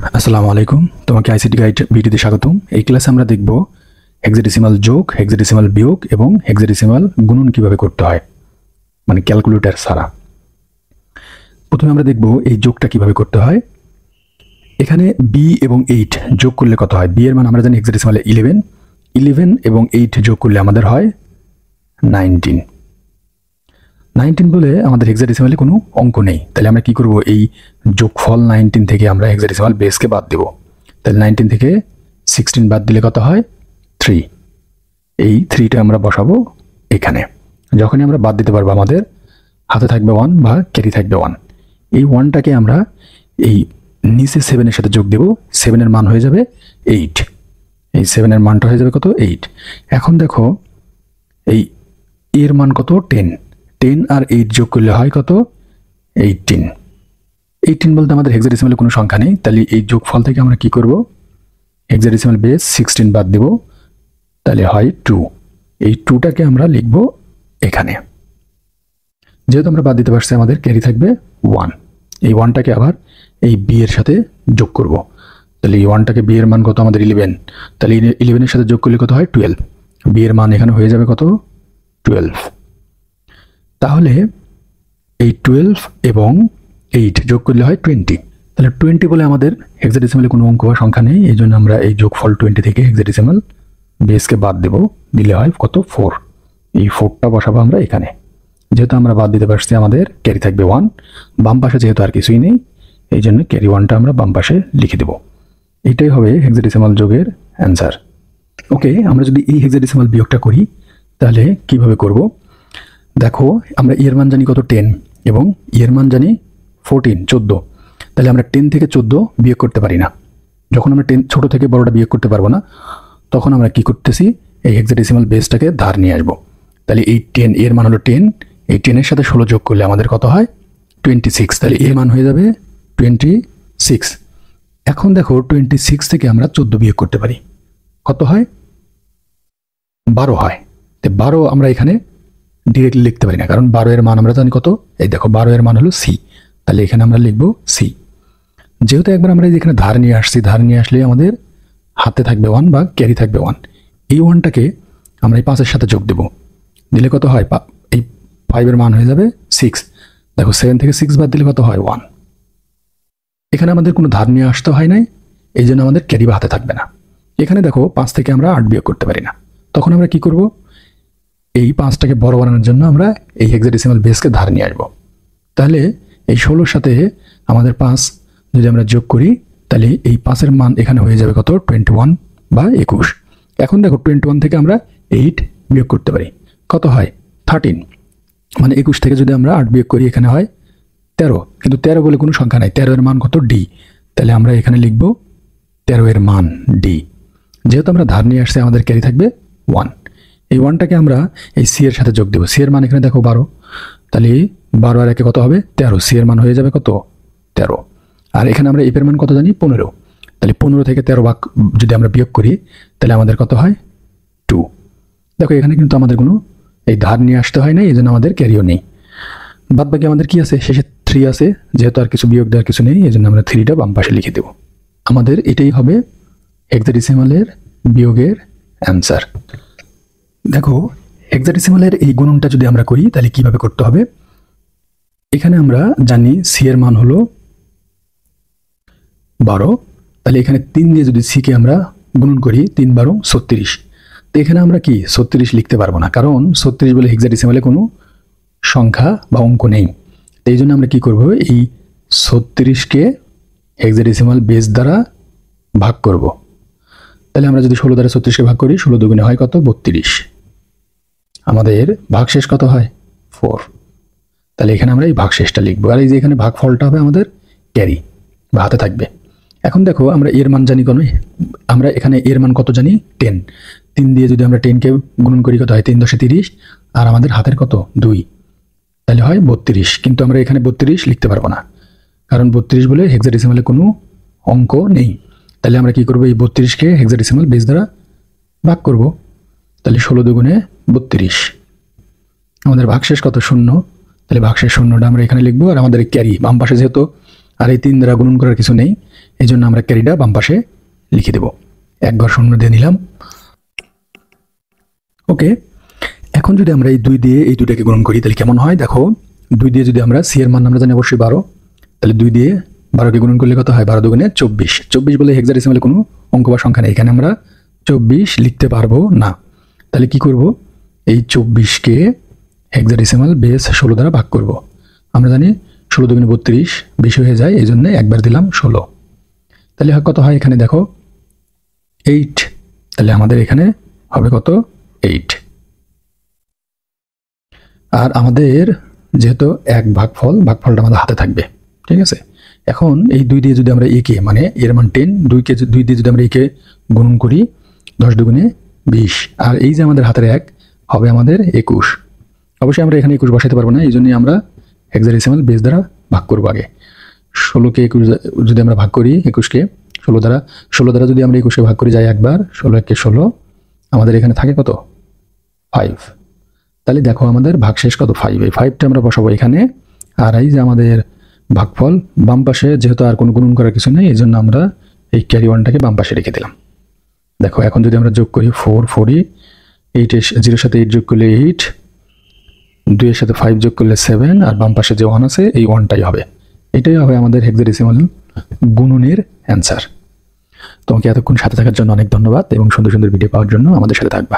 আসসালামু আলাইকুম, তোমাকে আইসিটি গাইড ভিডিওতে স্বাগতম। এই ক্লাসে আমরা দেখব হেক্সাডেসিমাল যোগ, হেক্সাডেসিমাল বিয়োগ এবং হেক্সাডেসিমাল গুণন কিভাবে করতে হয়, মানে ক্যালকুলেটর ছাড়া। প্রথমে আমরা দেখব এই যোগটা কিভাবে করতে হয়। এখানে বি এবং 8 যোগ করলে কত হয়? বি এর মান আমরা জানি হেক্সাডেসিমালে 11 এবং 8 যোগ করলে আমাদের হয় 19 বলে আমাদের হেক্সাডেসিমালে কোনো অঙ্ক নেই। তাহলে আমরা কি করব? এই যোগফল 19 থেকে আমরা হেক্সাডেসিমাল বেসকে বাদ দেব। তাহলে 19 থেকে 16 বাদ দিলে কত হয়? 3। এই 3টা আমরা বসাবো এখানে। যখনই আমরা বাদ দিতে পারবো আমাদের হাতে থাকবে 1 বা ক্যারি থাকবে 1। এই 1টাকে আমরা এই নিচে 7 এর সাথে যোগ দেব। 7 এর মান হয়ে যাবে 8। এই 7 এর মানটা হয়ে যাবে কত? 8। এখন দেখো এই এর মান কত? 10 আর 8 যোগ করলে হয় কত? 18 বলতে আমাদের হেক্সাডেসিমালে কোনো সংখ্যা নেই। তাহলে এই যোগফল থেকে আমরা কি করব? হেক্সাডেসিমাল বেস 16 বাদ দেব, তাহলে হয় 2। এই 2টাকে আমরা লিখব এখানে। যেহেতু আমরা বাদ দিতে পারছি আমাদের ক্যারি থাকবে 1। এই 1টাকে আবার এই বি এর সাথে যোগ করব। তাহলে এই 1টাকে বি এর মান কত? আমাদের 11। তাহলে 11 এর সাথে যোগ করলে কত হয়? 12। বি এর মান এখানে হয়ে যাবে কত? 12। তাহলে এই 12 এবং 8 যোগ করলে হয় 20। তাহলে 20 বলে আমাদের হেক্সাডেসিমালে কোনো অঙ্ক বা সংখ্যা নেই। এই জন্য আমরা এই যোগফল 20 থেকে হেক্সাডেসিমাল বেসকে বাদ দেব, দিলে হয় কত? 4। এই 4টা বসাবো আমরা এখানে। যেহেতু আমরা বাদ দিতে পারছি আমাদের ক্যারি থাকবে 1। বাম পাশে যেহেতু আর কিছুই নেই, এই জন্য ক্যারি 1টা আমরা বাম পাশে লিখে দেব। এইটাই হবে হেক্সাডেসিমাল যোগের অ্যান্সার। ওকে, আমরা যদি এই হেক্সাডেসিমাল বিয়োগটা করি তাহলে কিভাবে করব? দেখো, আমরা এর মান জানি কত? 10 এবং এর মান জানি 14। তাহলে আমরা 10 থেকে 14 বিয়োগ করতে পারি না। যখন আমরা 10 ছোট থেকে বড়টা বিয়োগ করতে পারবো না, তখন আমরা কি করতেছি? এই হেক্সাডেসিমাল বেসটাকে ধার নিয়ে আসবো। তাহলে এই 10 এর মান হলো 10। এই 10 এর সাথে 16 যোগ করলে আমাদের কত হয়? 26। তাহলে এর মান হয়ে যাবে 26। এখন দেখো 26 থেকে আমরা 14 বিয়োগ করতে পারি। কত হয়? 12 হয়। তো 12 আমরা এখানে ডিরেক্টলি লিখতে পারি না, কারণ 12 এর মান আমরা জানি কত? এই দেখো 12 এর মান হলো সি। তাহলে এখানে আমরা লিখবো সি। যেহেতু একবার আমরা এখানে ধার নিয়ে আসছি, ধার নিয়ে আসলে আমাদের হাতে থাকবে 1 বা ক্যারি থাকবে 1। এই 1টাকে আমরা এই 5 এর সাথে যোগ দেব, দিলে কত হয়? এই 5 এর মান হয়ে যাবে 6। দেখো 7 থেকে 6 বাদ দিলে কত হয়? 1। এখানে আমাদের কোনো ধার নিয়ে আসতে হয় নাই, এই জন্য আমাদের ক্যারি বা হাতে থাকবে না। এখানে দেখো 5 থেকে আমরা 8 বিয়োগ করতে পারি না। তখন আমরা কি করব? এই 5টাকে বড় বানানোর জন্য আমরা এই হেক্সাডেসিমাল বেসকে ধার নিয়ে আসবো। তাহলে এই 16 সাথে আমাদের 5 যদি আমরা যোগ করি, তাহলে এই 5 এর মান এখানে হয়ে যাবে কত? 21 বা 21। এখন দেখো 21 থেকে আমরা 8 বিয়োগ করতে পারি। কত হয়? 13। মানে 21 থেকে যদি আমরা 8 বিয়োগ করি, এখানে হয় 13। কিন্তু 13 বলে কোনো সংখ্যা নাই। 13 এর মান কত? ডি। তাহলে আমরা এখানে লিখব 13 এর মান ডি। যেহেতু আমরা ধার নিয়ে আসছি, আমাদের ক্যারি থাকবে 1। এই 1টাকে আমরা এই সি এর সাথে যোগ দেব। সি এর মান এখানে দেখো 12। তাহলে 12 আর 1 কত হবে? 13। সি এর মান হয়ে যাবে কত? 13। আর এখানে আমরা এফ এর মান কত জানি? 15। তাহলে 15 থেকে 13 ভাগ যদি আমরা বিয়োগ করি, তাহলে আমাদের কত হয়? 2। দেখো এখানে কিন্তু আমাদের কোনো এই ধার নিয়ে আসতে হয় না, এই জন্য আমাদের ক্যারিও নেই। বাদ বাকি আমাদের কি আছে? শেষে 3 আছে। যেহেতু আর কিছু বিয়োগ দেওয়ার কিছু নেই, এই জন্য আমরা 3টা বাম পাশে লিখে দেব। আমাদের এটাই হবে হেক্সাডেসিমালের বিয়োগের অ্যান্সার। দেখো, হেক্সাডেসিমালের এই গুণনটা যদি আমরা করি তাহলে কিভাবে করতে হবে? এখানে আমরা জানি সি এর মান হলো 12। তাহলে এখানে 3 দিয়ে যদি সি কে আমরা গুণন করি, 3 12 36। তো এখানে আমরা কি 36 লিখতে পারবো না, কারণ 36 বলে হেক্সাডেসিমালে কোনো সংখ্যা বা অঙ্ক নেই। তো এই জন্য আমরা কি করব? এই 36কে হেক্সাডেসিমাল বেস দ্বারা ভাগ করব। তাহলে আমরা যদি 16 দ্বারা 36কে ভাগ করি, 16 দুগুণে হয় কত? 32। আমাদের ভাগশেষ কত হয়? 4। তাহলে এখানে আমরা এই ভাগশেষটা লিখবো। আর এই যে এখানে ভাগফলটা হবে আমাদের ক্যারি বা হাতে থাকবে। এখন দেখো আমরা এর মান জানি কোন? আমরা এখানে এর মান কত জানি? 10। 3 দিয়ে যদি আমরা 10কে গুণন করি, কত হয়? 3 10 30। আর আমাদের হাতের কত? 2। তাহলে হয় 32। কিন্তু আমরা এখানে 32 লিখতে পারবো না, কারণ 32 বলে হেক্সাডেসিমালে কোনো অঙ্ক নেই। তাহলে আমরা কি করব? এই 32কে হেক্সাডেসিমাল বেস দ্বারা ভাগ করব। তাহলে 16 দুগুণে 32। আমাদের ভাগশেষ কত? 0। তাহলে ভাগশেষ 0টা আমরা এখানে লিখবো। আর আমাদের ক্যারি বাম পাশে যেহেতু আর এই 3 দ্বারা গুণন করার কিছু নেই, এই জন্য আমরা ক্যারিটা বাম পাশে লিখে দেব, 1 ঘর শূন্য দিয়ে নিলাম। ওকে, এখন যদি আমরা এই 2 দিয়ে এই দুটাকে গুণন করি তাহলে কেমন হয় দেখো। 2 দিয়ে যদি আমরা সি এর মান আমরা জানি অবশ্যই 12, তাহলে 2 দিয়ে 12কে গুণন করলে কত হয়? 12 দুগুণে 24। 24 বলে হেক্সাডেসিমালে কোনো অঙ্ক বা সংখ্যা নেই, এখানে আমরা 24 লিখতে পারবো না। তাহলে কি করব? এই 24কে হেক্সাডেসিমাল বেস 16 দ্বারা ভাগ করব। আমরা জানি 16 দুগুণে 32, বেশি হয়ে যায়, এই জন্য একবার দিলাম 16। তাহলে কত হয় এখানে দেখো 8। তাহলে আমাদের এখানে হবে কত? 8। আর আমাদের যেহেতু এক ভাগফলটা আমাদের হাতে থাকবে, ঠিক আছে। এখন এই 2 দিয়ে যদি আমরা একে মানে এর মান 10, 2 দিয়ে যদি আমরা একে গুণন করি 10 দুগুণে 20, আর এই যে আমাদের হাতের 1 হবে আমাদের 21। অবশ্যই আমরা এখানে 21 বসাতে পারবো না, এই জন্যই আমরা হেক্সাডেসিমাল বেস দ্বারা ভাগ করবো আগে। 16কে 21 যদি আমরা ভাগ করি 21কে 16 দ্বারা যদি আমরা 21কে ভাগ করি যাই একবার, 16 1 16, আমাদের এখানে থাকে কত? 5। তাহলে দেখো আমাদের ভাগশেষ কত? 5। এই 5টা আমরা বসাবো এখানে। আর এই যে আমাদের ভাগফল বাম পাশে, যেহেতু আর কোনো গুণন করার কিছু নেই, এই জন্য আমরা এই ক্যারি ওয়ানটাকে বাম পাশে রেখে দিলাম। দেখো এখন যদি আমরা যোগ করি 4 4, 8 0 সাথে 8 যোগ করলে 8, 2 এর সাথে 5 যোগ করলে 7, আর বাম পাশে যে 1 আছে এই 1টাই হবে। এটাই হবে আমাদের হেক্সাডেসিমাল গুণনের অ্যান্সার। তোমাকে এতক্ষণ সাথে থাকার জন্য অনেক ধন্যবাদ এবং সুন্দর সুন্দর ভিডিও পাওয়ার জন্য আমাদের সাথে থাকবা।